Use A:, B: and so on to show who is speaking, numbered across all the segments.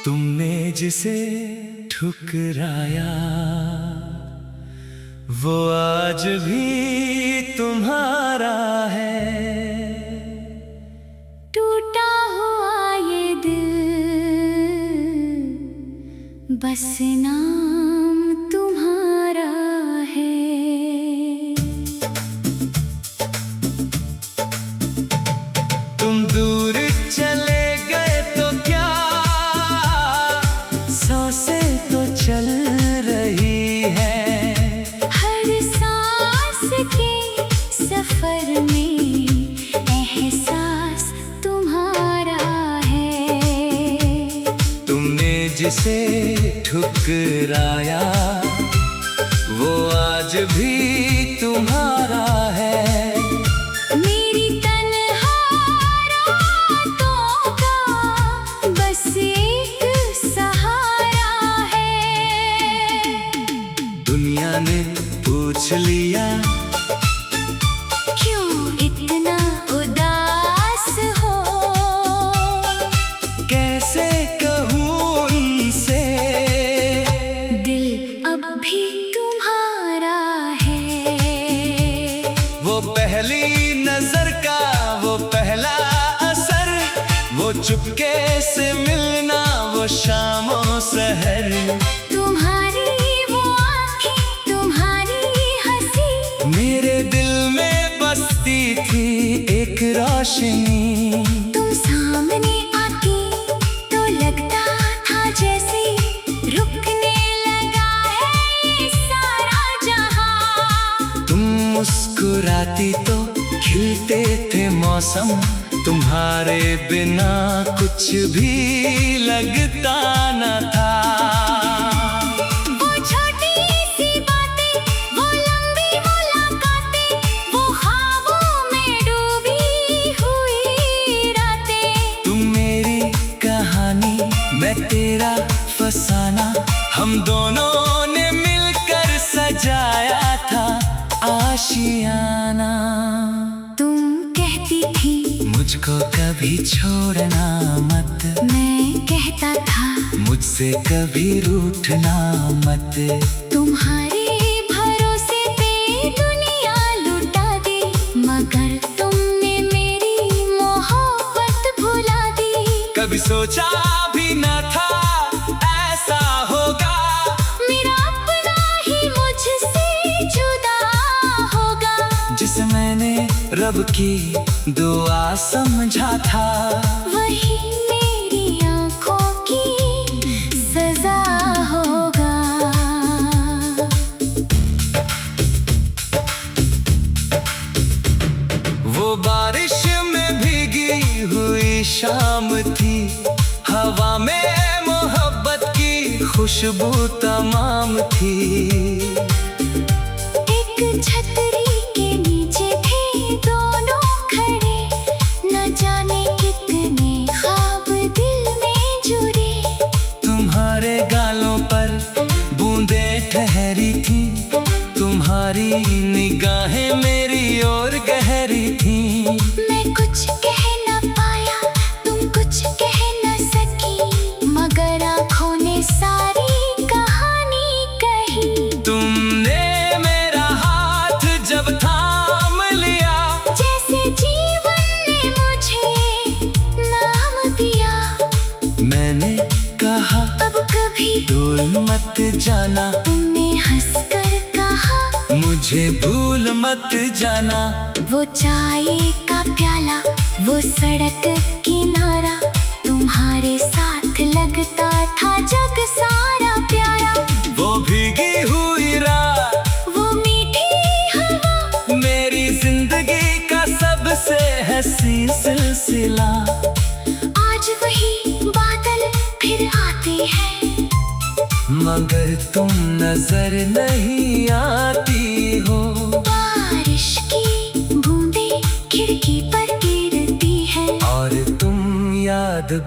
A: तुमने जिसे ठुकराया वो आज भी तुम्हारा है।
B: टूटा हुआ ये दिल बस नाम तुम्हारा है।
A: तुम दूर चले गए तो क्या सांसें तो चल रही है।
B: हर सांस के सफर में एहसास तुम्हारा है।
A: तुमने जिसे ठुकराया वो आज भी तुम्हारा है।
B: मेरी तन्हा रातों का बस एक सहारा है।
A: दुनिया ने पूछ लिया
B: क्यों इतना उदास हो।
A: कैसे कहूँ उनसे
B: दिल अब भी तुम्हारा है।
A: वो पहली नजर का वो पहला असर, वो चुपके से मिलना वो शामों सहर।
B: तुम्हारी वो आँखें तुम्हारी हंसी
A: मेरे दिल में बसती थी एक रोशनी।
B: तुम सामने आती तो लगता था जैसे रुकने लगा है ये सारा जहां।
A: तुम मुस्कुराती तो खिलते थे मौसम, तुम्हारे बिना कुछ भी लगता न था।
B: वो छोटी सी बातें वो लंबी मुलाकातें वो ख्वाबों में डूबी हुई रातें।
A: तुम मेरी कहानी मैं तेरा फसाना, हम दोनों ने मिलकर सजाया था आशियाना।
B: तुम कहती थी
A: मुझको कभी छोड़ना मत,
B: मैं कहता था
A: मुझसे कभी रूठना मत।
B: तुम्हारे भरोसे पे दुनिया लुटा दी मगर तुमने मेरी मोहब्बत भुला दी।
A: कभी सोचा भी न था ऐसा होगा,
B: मेरा अपना ही मुझसे जुदा होगा।
A: जिसे मैंने रब की दुआ समझा था
B: वही मेरी आंखों की सजा होगा।
A: वो बारिश में भीगी हुई शाम थी, हवा में मोहब्बत की खुशबू तमाम थी।
B: एक छतरी के नीचे थे दोनों खड़े, न जाने कितने ख्वाब दिल में जुड़े।
A: तुम्हारे गालों पर बूंदें ठहरी थी, तुम्हारी निगाहें मेरी ओर गहरी थी।
B: मैं कुछ कह न पाया तुम कुछ कह न सकी मगर आँखों ने सारी कहानी कही।
A: तुमने मेरा हाथ जब थाम लिया,
B: जैसे जीवन ने मुझे नाम दिया।
A: मैंने कहा
B: अब कभी
A: भूल मत जाना,
B: तुमने हंसकर कहा
A: मुझे भूल मत जाना।
B: वो चाय का प्याला वो सड़क किनारा तुम्हारे साथ लगता था जग सारा प्यारा।
A: वो भीगी हुई रात
B: वो मीठी हवा
A: मेरी जिंदगी का सबसे हंसी सिलसिला।
B: आज वही बादल फिर आते हैं
A: मगर तुम नजर नहीं आती हो।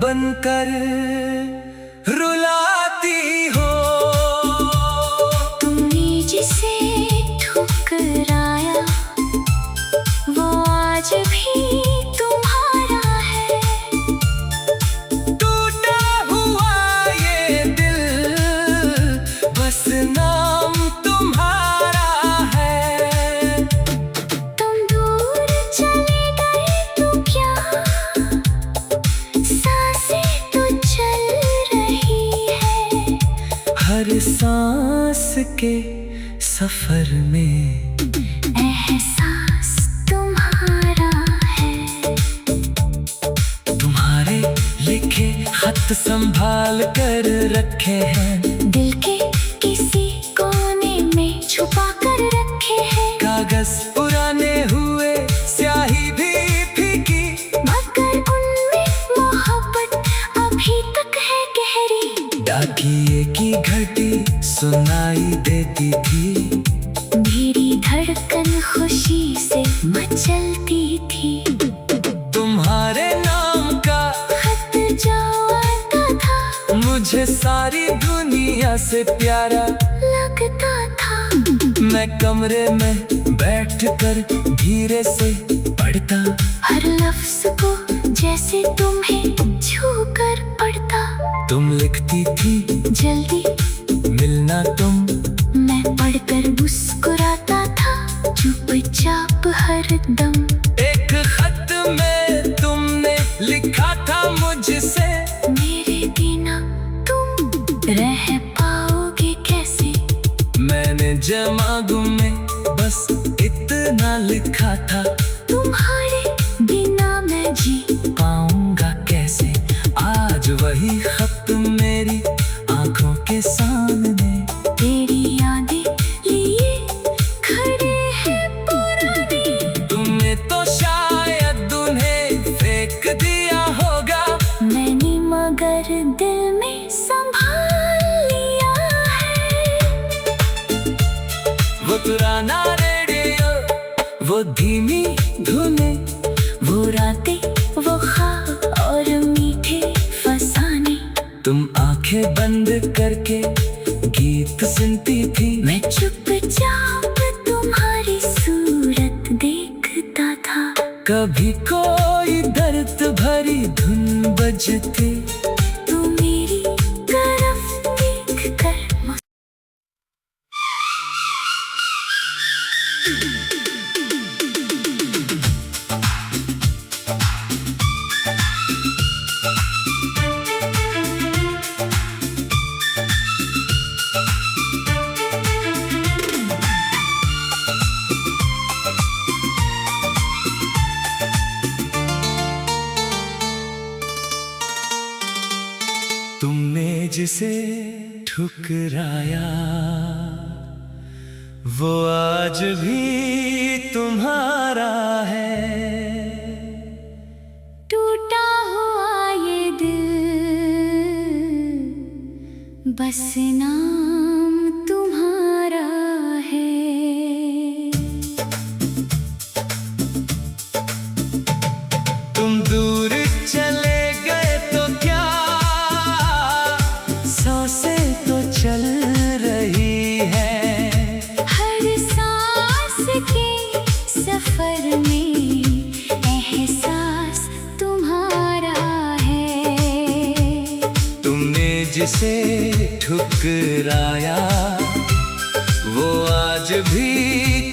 A: बनकर रुलाती हो।
B: तुमने जिसे ठुकराया वो आज भी तुम्हारा है।
A: टूटा हुआ ये दिल बस नाम तुम्हारा है।
B: तुम दूर चले गए तो क्या सांसें तो चल रही है।
A: हर सांस के सफर में
B: एहसास तुम्हारा है।
A: तुम्हारे लिखे खत संभाल कर रखे हैं।
B: दिल के किसी कोने में छुपा कर रखे हैं।
A: कागज पुराने हुए स्याही भी फीकी,
B: मगर उनमें मोहब्बत अभी तक है गहरी।
A: डाकिए की घड़ी सुनाई देती थी।
B: मेरी धड़कन खुशी से मचलती थी।
A: तुम्हारे नाम का
B: खत जो आता था
A: मुझे सारी दुनिया से प्यारा
B: लगता था।
A: मैं कमरे में बैठकर धीरे से पढ़ता।
B: हर लफ्ज को जैसे तुम्हें छू कर पढ़ता।
A: तुम लिखती थी
B: जल्दी
A: मिलना तुम।
B: मैं पढ़कर मुस्कुराता था चुपचाप हरदम।
A: एक खत में तुमने लिखा था मुझसे,
B: मेरे बिना तुम रह पाओगे कैसे।
A: मैंने जवाब में बस इतना लिखा था,
B: तुम्हारे बिना मैं जी
A: पाऊंगा कैसे। आज वही खत मेरी आंखों के सामने।
B: तेरी यादें लिए खड़े हैं पुराने।
A: तुमने तो शायद उन्हें फेंक दिया होगा,
B: मैंने मगर दिल में संभाल लिया है।
A: वो पुराना रेडियो, वो धीमी धुने,
B: वो रातें वो ख्वाब और मीठे फसाने।
A: तुम आंखें बंद करके गीत सुनती थी।
B: मैं चुपचाप तुम्हारी सूरत देखता था।
A: कभी कोई दर्द भरी धुन बजती।
B: तू मेरी तरफ देख कर
A: तुमने जिसे ठुकराया वो आज भी तुम्हारा है।
B: टूटा हुआ ये दिल बस नाम तुम्हारा है।
A: तुम दूर चले गए तो क्या सांसें तो चल रही है।
B: हर सांस के सफर में एहसास तुम्हारा है।
A: तुमने जिसे ठुकराया वो आज भी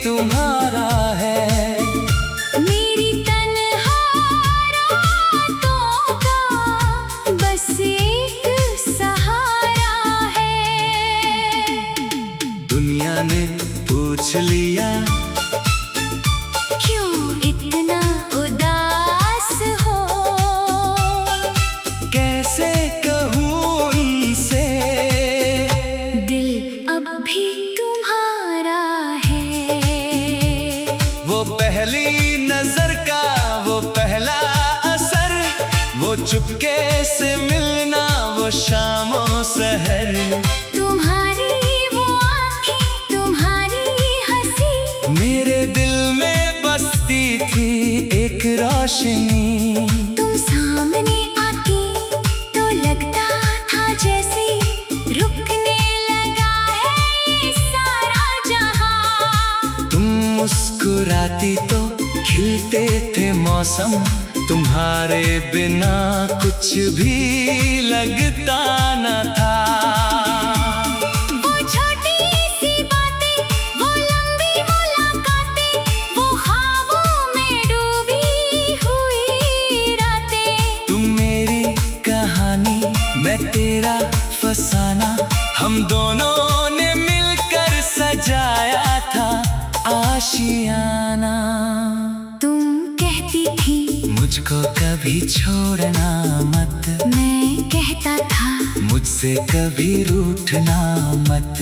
A: तुम्हारा है।
B: मेरी तन्हा रातों का बस एक सहारा है।
A: दुनिया ने पूछ लिया
B: क्यों इतना उदास हो।
A: कैसे कहूँ उनसे
B: दिल अब भी तुम्हारा है।
A: वो पहली नजर का वो पहला असर, वो चुपके से मिलना वो शामों सहर।
B: तुम्हारी वो आँखें तुम्हारी हंसी
A: मेरे दिल में बसती थी एक रोशनी।
B: तुम सामने आके
A: मुस्कुराती तो खिलते थे मौसम, तुम्हारे बिना कुछ भी लगता न था।
B: वो छोटी सी बातें, वो लंबी मुलाकातें, वो ख्वाबों में डूबी हुई रातें।
A: तुम मेरी कहानी, मैं तेरा फसाना, हम दोनों ने मिलकर सजाया था आशियाना।
B: तुम कहती थी
A: मुझको कभी छोड़ना मत,
B: मैं कहता था
A: मुझसे कभी रूठना मत।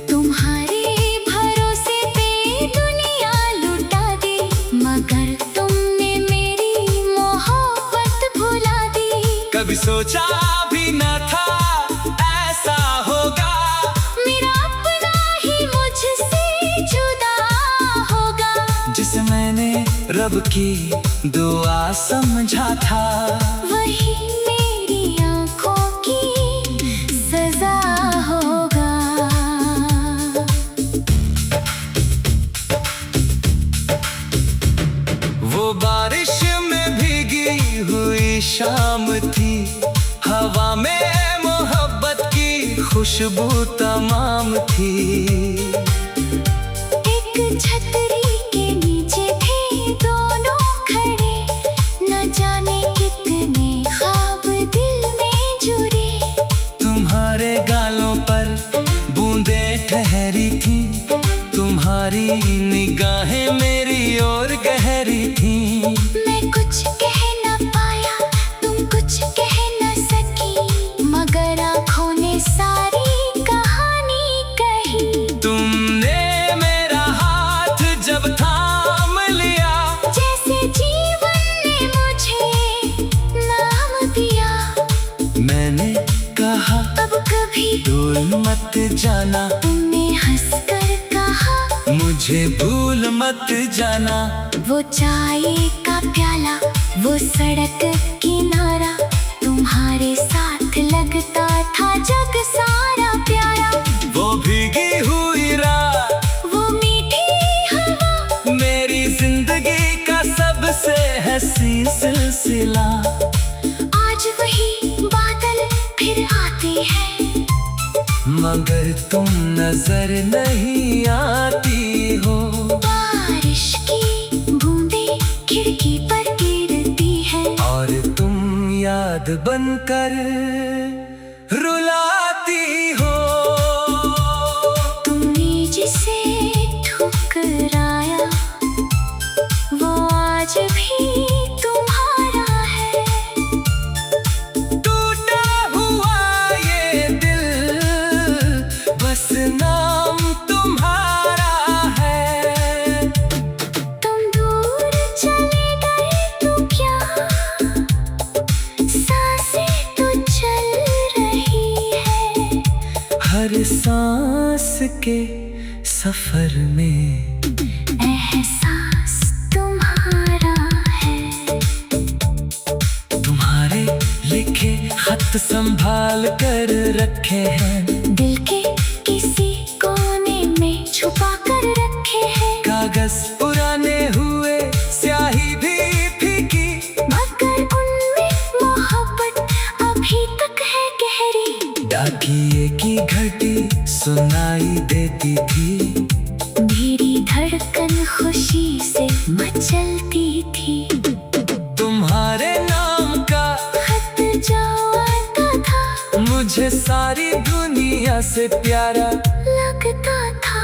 B: तुम्हारे भरोसे पे दुनिया लुटा दी, मगर तुमने मेरी मोहब्बत भुला दी।
A: कभी सोचा भी न था ऐसा होगा,
B: मेरा अपना ही मुझसे जुदा होगा।
A: जिसे मैंने रब की दुआ समझा था,
B: वही मेरी आंखों की सजा होगा।
A: वो बारिश में भीगी हुई शाम थी, हवा में मोहब्बत की खुशबू तमाम थी।
B: एक छतरी के नीचे थे दोनों खड़े, न जाने कितने ख्वाब दिल में जुड़े।
A: तुम्हारे गालों पर बूंदें ठहरी थी, तुम्हारी निगाहें मेरी ओर गहरी थी।
B: मैं कुछ कह न पाया, तुम कुछ कह न सकी, मगर आँखों ने सारी कहानी कही।
A: तुमने मेरा हाथ जब थाम लिया,
B: जैसे जीवन ने मुझे नाम दिया।
A: मैंने कहा
B: अब कभी
A: भूल मत जाना,
B: तुमने हंसकर कहा
A: मुझे भूल मत जाना।
B: वो चाय का प्याला, वो सड़क किनारा, तुम्हारे साथ लगता था जग सारा प्यारा।
A: वो भीगी हुई रात,
B: वो मीठी हवा,
A: मेरी जिंदगी का सबसे हसीन सिलसिला।
B: आज वही बादल फिर आते हैं,
A: मगर तुम नजर नहीं आती हो।
B: बारिश की बूंदें खिड़की पर गिरती है,
A: और तुम याद बनकर रुलाती हो।
B: तुमने जिसे ठुकराया, वो आज भी तुम्हारा है।
A: टूटा हुआ ये दिल बस नाम तुम्हारा है।
B: तुम दूर चले गए तो क्या, सांसें तो चल रही है।
A: हर सांस के सफर में
B: एहसास तुम्हारा है।
A: तुम्हारे लिखे खत संभाल कर रखे हैं,
B: दिल के किसी कोने में छुपा कर रखे हैं।
A: कागज पुराने हुए, स्याही भी फीकी,
B: मगर उनमें मोहब्बत अभी तक है गहरी।
A: डाकिए की घड़ी सुनाई देती थी,
B: मेरी धड़कन खुशी से मचलती थी।
A: तुम्हारे नाम का
B: खत जो आता था,
A: मुझे सारी दुनिया से प्यारा
B: लगता था।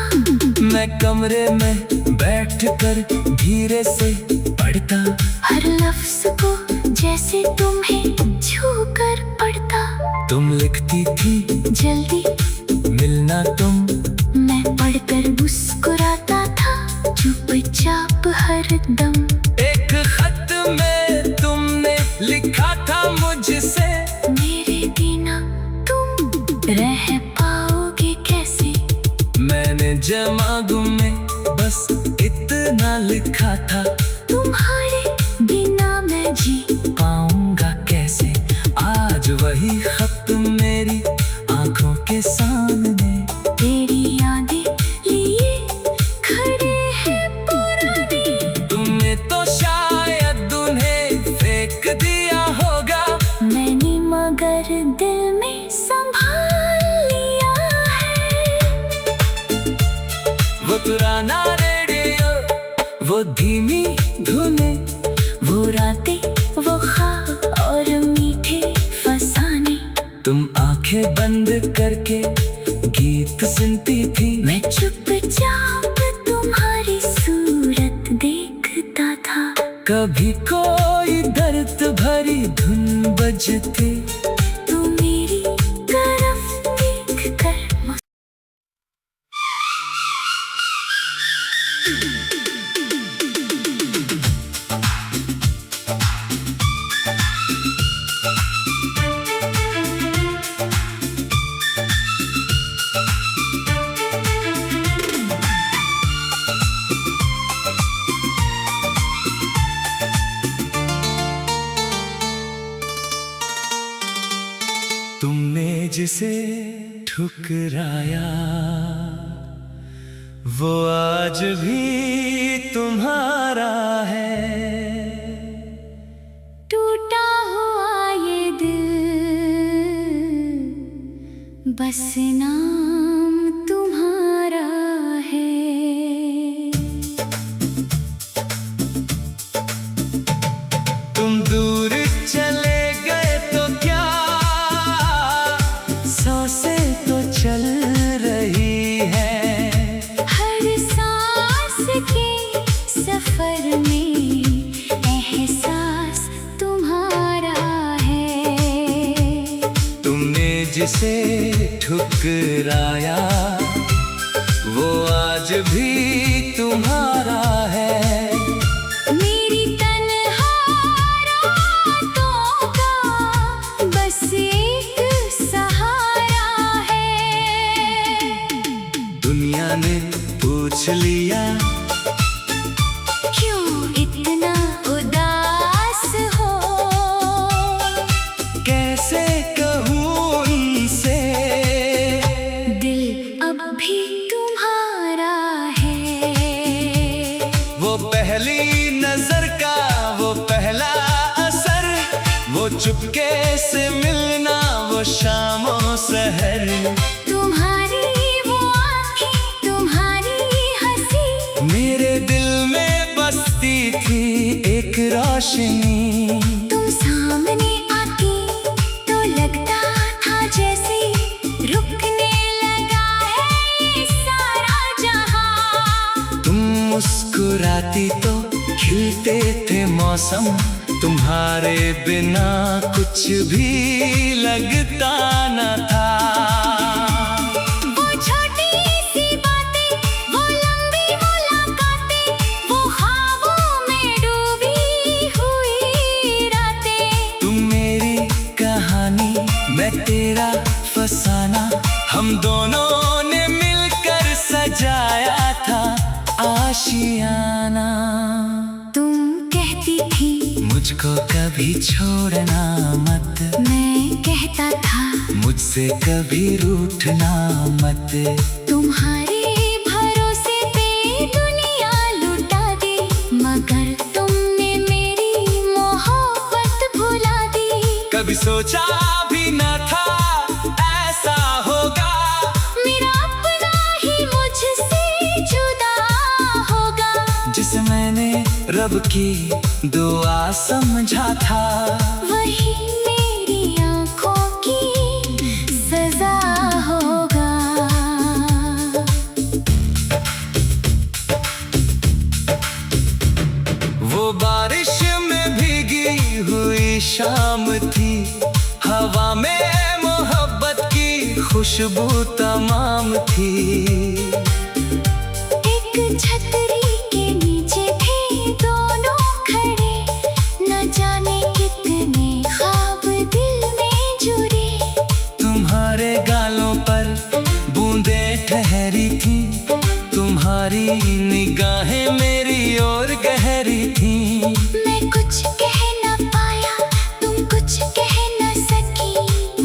A: मैं कमरे में बैठकर धीरे से पढ़ता,
B: हर लफ्ज को जैसे तुम्हें छू कर पढ़ता।
A: तुम लिखती थी
B: जल्दी
A: मिलना तुम,
B: मैं पढ़कर मुस्कुराता था चुपचाप हरदम।
A: एक खत में तुमने लिखा था मुझसे,
B: मेरे बिना तुम रह पाओगे कैसे।
A: मैंने जवाब में बस इतना लिखा था,
B: तुम्हारे बिना मैं जी
A: पाऊंगा कैसे। आज वही खत मेरी आंखों के सामने,
B: तेरी यादें लिए खड़े हैं पुराने
A: पुराना रेडियो, वो धीमी धुने,
B: वो रातें, वो ख्वाब और मीठे फसाने।
A: तुम आंखें बंद करके गीत सुनती थी,
B: मैं चुपचाप तुम्हारी सूरत देखता था।
A: कभी कोई दर्द भरी धुन बजती,
B: तू मेरी तरफ देखकर
A: तुमने जिसे ठुकराया वो आज भी तुम्हारा है।
B: टूटा हुआ ये दिल, बस नाम तुम्हारा है।
A: तुम दूर चले गए तो क्या, सांसें तो चल रही है।
B: हर सांस के सफर में एहसास तुम्हारा है।
A: तुमने जिसे ठुकराया वो आज भी तुम्हारा है।
B: मेरी तन्हा रातों का बस एक सहारा है।
A: दुनिया ने पूछ लिया
B: क्यों इतना उदास हो,
A: कैसे कहूँ उनसे,
B: दिल अब भी तुम्हारा है।
A: वो पहली नजर का वो पहला असर, वो चुपके से मिलना वो शामों सहर।
B: तुम्हारी वो आँखें, तुम्हारी हंसी,
A: मेरे दिल में बसती थी एक रोशनी।
B: तुम सामने आती तो लगता था जैसे रुकने लगा है ये सारा जहां।
A: तुम मुस्कुराती तो खिलते थे मौसम, तुम्हारे बिना कुछ भी लगता न था।
B: वो छोटी सी बातें, वो लंबी मुलाकातें, वो ख्वाबों में डूबी हुई रातें।
A: तुम मेरी कहानी, मैं तेरा फसाना, हम दोनों ने मिलकर सजाया था आशियाना।
B: तुम कहती थी
A: मुझको कभी छोड़ना मत,
B: मैं कहता था
A: मुझसे कभी रूठना मत।
B: तुम्हारे भरोसे पे दुनिया लुटा दी, मगर तुमने मेरी मोहब्बत भुला दी।
A: कभी सोचा भी न था ऐसा होगा,
B: मेरा अपना ही मुझसे जुदा होगा।
A: जिसे मैंने रब की दुआ समझा था,
B: वही मेरी आँखों की सजा होगा।
A: वो बारिश में भीगी हुई शाम थी, हवा में मोहब्बत की खुशबू तमाम थी।
B: एक छतरी के नीचे थे दोनों खड़े, न जाने कितने ख्वाब दिल में जुड़े।
A: तुम्हारे गालों पर बूंदें ठहरी थी, तुम्हारी निगाहें मेरी ओर गहरी थी।
B: मैं कुछ कह न पाया, तुम कुछ कह न सकी,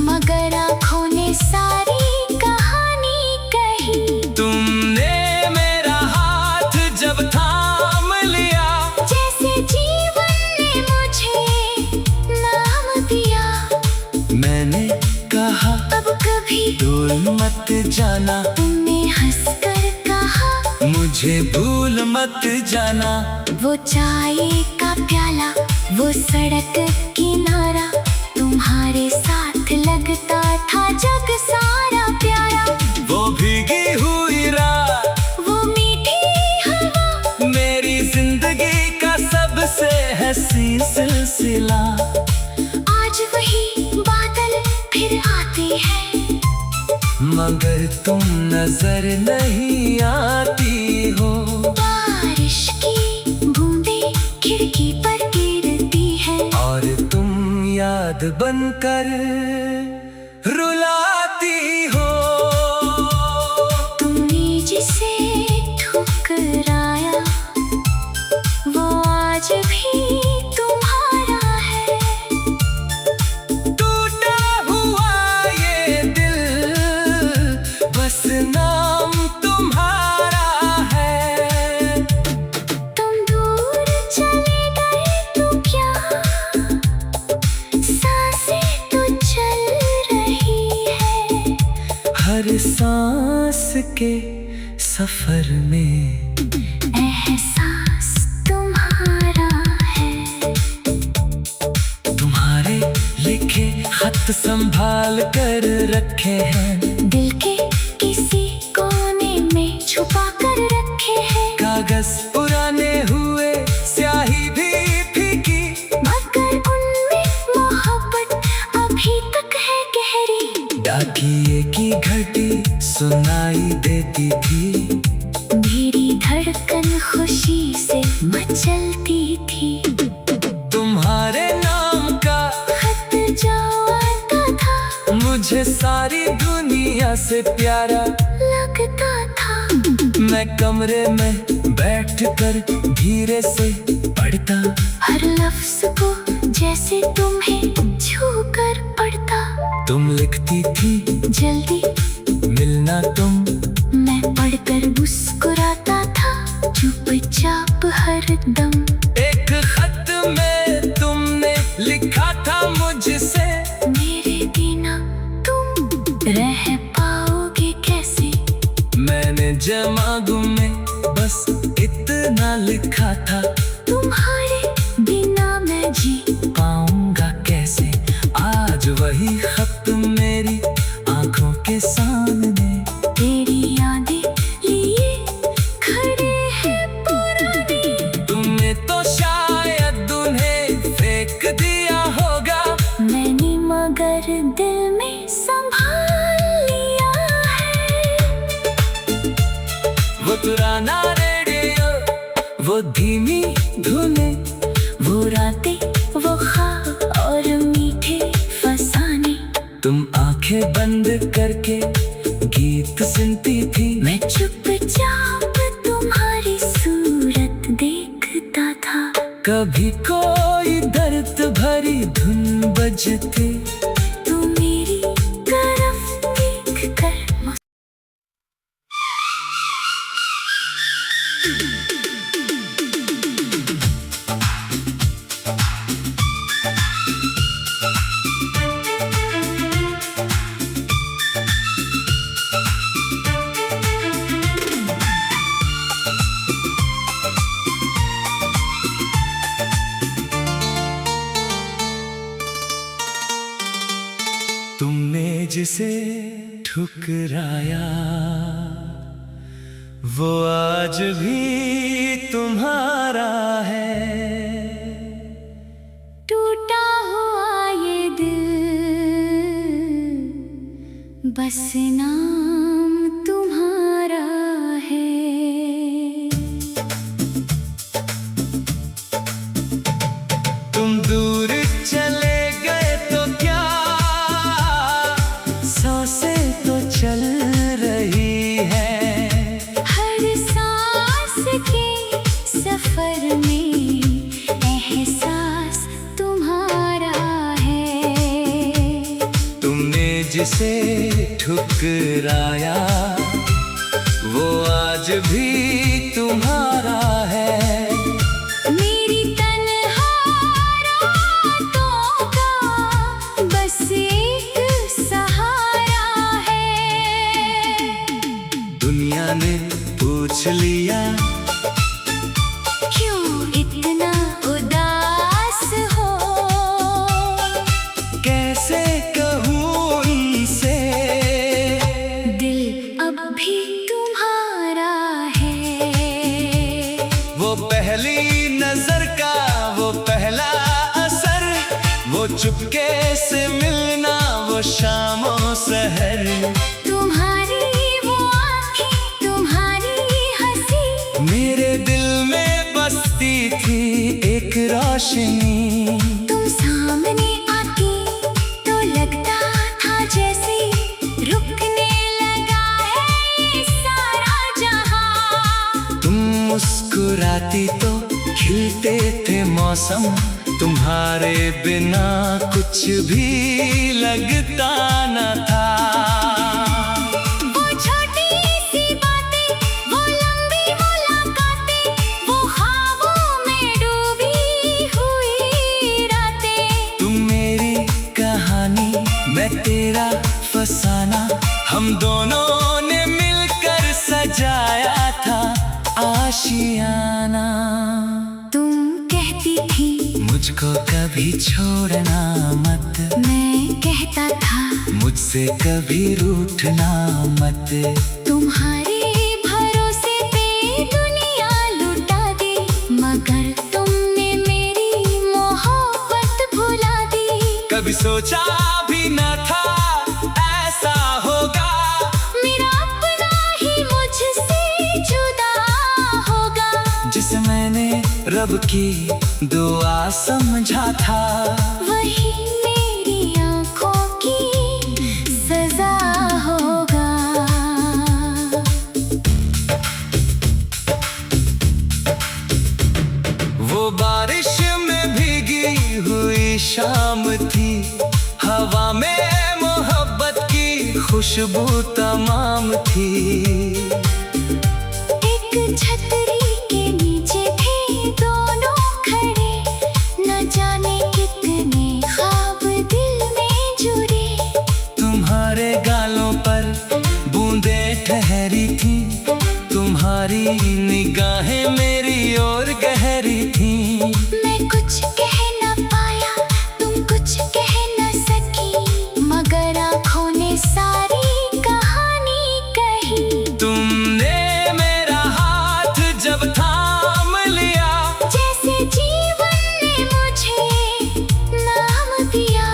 B: मगर आँखों ने सारी कहानी कही।
A: तुमने मेरा हाथ जब थाम लिया,
B: जैसे जीवन ने मुझे नाम दिया।
A: मैंने कहा
B: अब कभी
A: डोल मत जाना,
B: तुमने हंसकर कहा
A: मुझ मुझे भूल मत जाना।
B: वो चाय का प्याला, वो सड़क किनारा, तुम्हारे साथ लगता था जग सारा प्यारा।
A: वो भीगी हुई रात,
B: वो मीठी हवा,
A: मेरी जिंदगी का सबसे हसीन सिलसिला।
B: आज वही बादल फिर आते हैं,
A: मगर तुम नजर नहीं आती हो।
B: बारिश की बूंदें खिड़की पर गिरती है,
A: और तुम याद बनकर रुलाती हो।
B: तुमने जिसे ठुकराया वो आज भी तुम्हारा है।
A: टूटा हुआ ये दिल बस नाम तुम्हारा है।
B: तुम दूर चले गए तो क्या, सांसें तो चल रही है।
A: हर सांस के सफर में
B: एहसास तुम्हारा है।
A: तुम्हारे लिखे खत संभाल कर रखे हैं,
B: दिल के किसी कोने में छुपा कर रखे हैं।
A: कागज पुराने हुए, स्याही भी फीकी,
B: मगर उनमें मोहब्बत अभी तक है गहरी।
A: डाकिए की घड़ी सुनाई देती थी,
B: मेरी धड़कन खुशी से मचलती थी।
A: तुम्हारे नाम का
B: खत जो आता था
A: मुझे सारी दुनिया से प्यारा
B: लगता था।
A: मैं कमरे में बैठकर धीरे से पढ़ता,
B: हर लफ्ज को जैसे तुम्हें छू कर पढ़ता।
A: तुम लिखती थी
B: जल्दी
A: मिलना तुम,
B: मैं पढ़कर मुस्कुराता था चुपचाप हरदम।
A: एक खत में तुमने लिखा था मुझसे,
B: मेरे बिना तुम रह पाओगे कैसे।
A: मैंने जवाब में बस इतना लिखा था,
B: तुम्हारे बिना मैं जी
A: पाऊंगा कैसे। आज वही खत मेरी आंखों के सामने,
B: तेरी यादें लिए खड़े हैं पुरानी।
A: तुमने तो शायद उन्हें फेंक दिया होगा,
B: मैंने मगर दिल में संभाल लिया है।
A: वो पुराना रेडियो, वो धीमी धुनें,
B: वो रातें, वो ख्वाब और मीठे फसाने।
A: तुम आंखें बंद करके गीत सुनती थी,
B: मैं चुपचाप तुम्हारी सूरत देखता था।
A: कभी कोई दर्द भरी धुन बजती,
B: तू मेरी तरफ देख कर
A: तुमने जिसे ठुकराया वो आज भी तुम्हारा है।
B: टूटा हुआ ये दिल बस नाम तुम्हारा है।
A: तुम दूर चले गए तो क्या, सांसें तो चल रही है।
B: हर सांस के सफर में एहसास तुम्हारा है।
A: तुमने जिसे ठुकराया वो आज भी तुम्हारा है।
B: मेरी तन्हा रातों का बस एक सहारा है।
A: दुनिया ने पूछ लिया
B: क्यों इतना उदास हो।
A: कैसे कहूँ उनसे
B: दिल अब भी तुम्हारा है।
A: वो पहली नजर का वो पहला असर, वो चुपके से मिलना वो शामों सहर।
B: तुम्हारी वो आँखें तुम्हारी हंसी
A: मेरे दिल में बसती थी एक रोशनी।
B: तुम सामने आती तो लगता था जैसे रुकने लगा है ये सारा जहां।
A: तुम मुस्कुराती तो खिलते थे मौसम, तुम्हारे बिना कुछ भी लगता न था।
B: वो छोटी सी बातें वो लंबी मुलाकातें, वो ख्वाबों में डूबी हुई रातें।
A: तुम मेरी कहानी मैं तेरा फसाना, हम दोनों ने मिलकर सजाया था आशियाना।
B: तुम कहती थी
A: मुझको कभी छोड़ना मत,
B: मैं कहता था
A: मुझसे कभी रूठना मत।
B: तुम्हारे भरोसे पे दुनिया लुटा दी, मगर तुमने मेरी मोहब्बत भुला दी।
A: कभी सोचा भी न था ऐसा होगा,
B: मेरा अपना ही मुझसे जुदा होगा।
A: जिसे मैंने रब की दुआ समझा था,
B: वही मेरी आँखों की सजा होगा।
A: वो बारिश में भीगी हुई शाम थी, हवा में मोहब्बत की खुशबू तमाम थी।
B: एक छतरी के नीचे थे दोनों खड़े, न जाने कितने ख्वाब दिल में जुड़े।
A: तुम्हारे गालों पर बूंदें ठहरी थी, तुम्हारी निगाहें मेरी ओर गहरी थी।
B: मैं कुछ कह न पाया तुम कुछ कह न सकी, मगर आँखों ने सारी कहानी कही।
A: तुमने मेरा हाथ जब थाम लिया,
B: जैसे जीवन ने मुझे नाम दिया।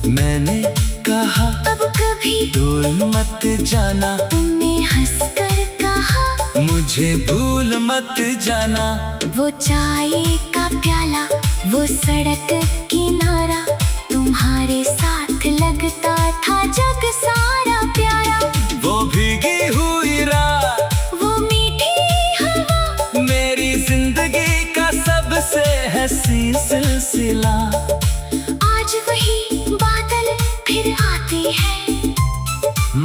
A: मैंने कहा
B: अब कभी
A: दूर मत जाना,
B: तुमने हंसकर कहा
A: मुझे भूल मत जाना।
B: वो चाय का प्याला वो सड़क किनारा, तुम्हारे साथ लगता था जग सारा प्यारा।
A: वो भीगी हुई रात
B: वो मीठी हवा
A: मेरी जिंदगी का सबसे हंसी सिलसिला।
B: आज वही बादल फिर आते हैं,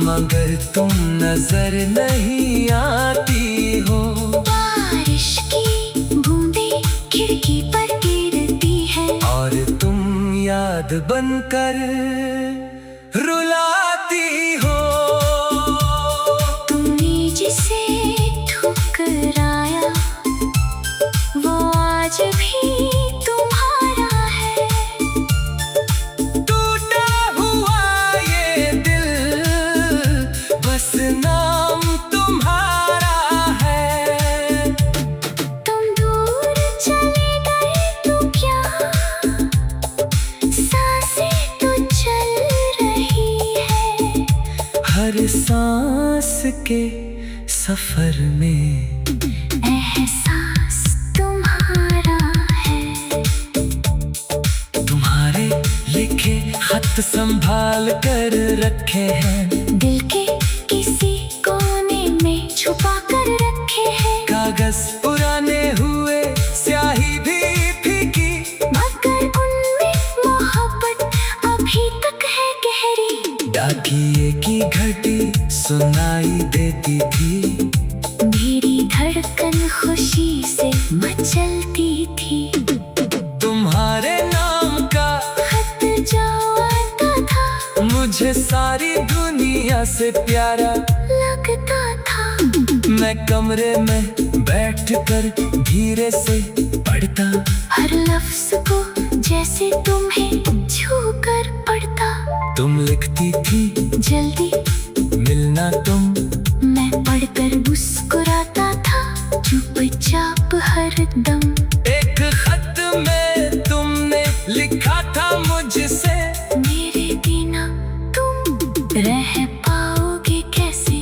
A: मगर तुम नजर नहीं आती हो।
B: बारिश की बूंदें खिड़की पर गिरती है,
A: और तुम याद बनकर रुलाती हो।
B: तुमने जिसे ठुकराया वो आज भी तुम्हारा है।
A: टूटा हुआ ये दिल बस नाम तुम्हारा है।
B: तुम दूर चले गए तो क्या सांसें तो चल रही है।
A: हर सांस के सफर में
B: एहसास तुम्हारा है।
A: तुम्हारे लिखे खत संभाल कर रखे हैं,
B: दिल के किसी कोने में छुपा कर रखे हैं।
A: कागज पुराने हुए स्याही भी फीकी,
B: मगर उनमें मोहब्बत अभी तक है गहरी।
A: डाकिए की घड़ी सुनाई देती थी,
B: मेरी धड़कन खुशी से मचलती थी।
A: तुम्हारे नाम का
B: खत जो आता था
A: मुझे सारी दुनिया से प्यारा
B: लगता था।
A: मैं कमरे में बैठकर धीरे से पढ़ता,
B: हर लफ्ज को जैसे तुम्हें छू कर पढ़ता।
A: तुम लिखती थी
B: जल्दी
A: मिलना तुम,
B: मैं पढ़कर मुस्कुराता था चुपचाप हरदम।
A: एक खत में तुमने लिखा था मुझसे,
B: मेरे बिना तुम रह पाओगे कैसे।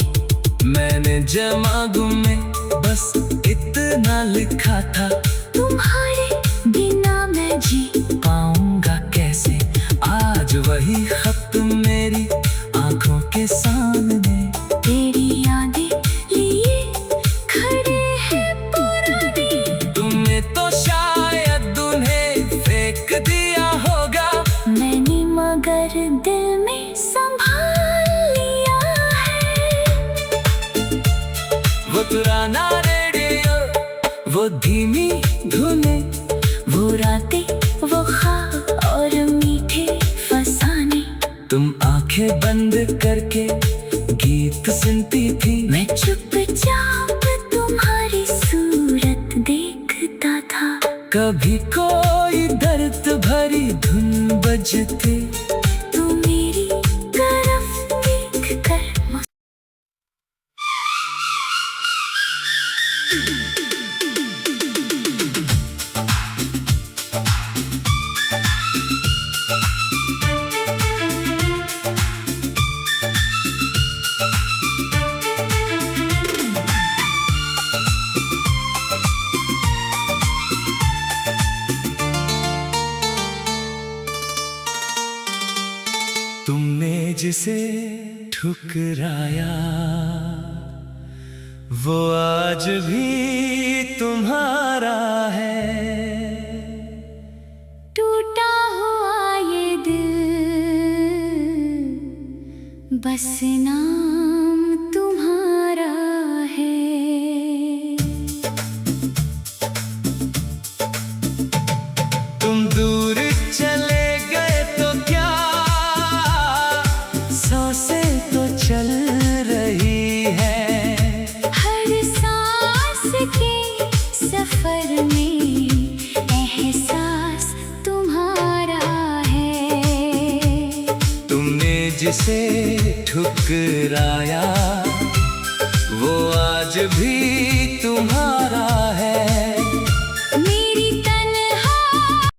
A: मैंने जवाब में बस इतना लिखा था,
B: तुम्हारे बिना मैं जी
A: पाऊंगा कैसे। आज वही खत मेरी आंखों के सामने,
B: तेरी यादें लिए खड़े हैं पुराने।
A: तुमने तो शायद उन्हें फेंक दिया होगा,
B: मैंने मगर दिल में संभाल लिया है।
A: वो पुराना रेडियो, वो धीमी धुनें,
B: वो रातें, वो ख्वाब और मीठे फसाने।
A: तुम आंखें बंद करके गीत सुनती थी,
B: मैं चुपचाप तुम्हारी सूरत देखता था।
A: कभी कोई दर्द भरी धुन बजती,
B: तू मेरी तरफ देख कर
A: तुमने जिसे ठुकराया वो आज भी तुम्हारा है।
B: टूटा हुआ ये दिल बस नाम तुम्हारा है।
A: तुम दूर चले गए तो क्या, सांसें तो चल रही है।
B: हर सांस के सफर में एहसास तुम्हारा है।
A: तुमने जिसे ठुकराया वो आज भी